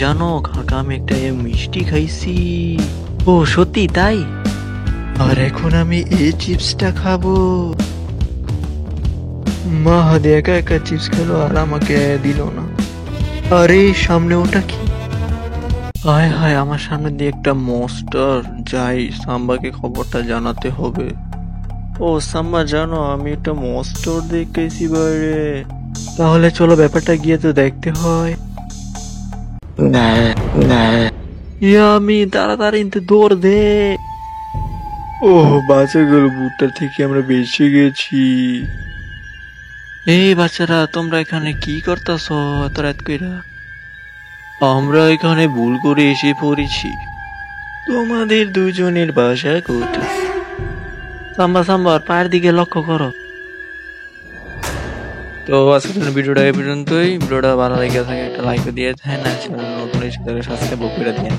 জানো কাকা, আমি একটা মিষ্টি খাইছি। ও সত্যি তাই? আর এখন আমি এই চিপসটা খাবো। মা হাতে একা একা চিপস খেলো আর আমাকে দিল না। আরে সামনে ওটা কি? হায় হায়, আমার সামনে দিয়ে একটা মনস্টার। যাই, সাম্বাকে খবরটা জানাতে হবে। ও সাম্বা, জানো আমি একটা মনস্টার দেখেছি বাইরে। তাহলে চলো ব্যাপারটা গিয়ে তো দেখতে হয়। আমি তাড়াতাড়ি দৌড় দে। ওহ, বাঁচা গেল, বুটটা থেকে আমরা বেঁচে গেছি। এই বাচ্চারা, তোমরা এখানে কি করতেছ এত রাত কইরা? আমরা এখানে ভুল করে এসে পড়েছি। তোমাদের দুজনের বাসা কোথায়? সাম্বা সাম্বা, ওর পায়ের দিকে লক্ষ্য করো। তো আজকের ভিডিওটা এই পর্যন্তই। ভিডিওটা ভালো লেগে থাকে একটা লাইক দিয়ে দেন, আর চ্যানেল নতুন এসে সাবস্ক্রাইব করে দেন।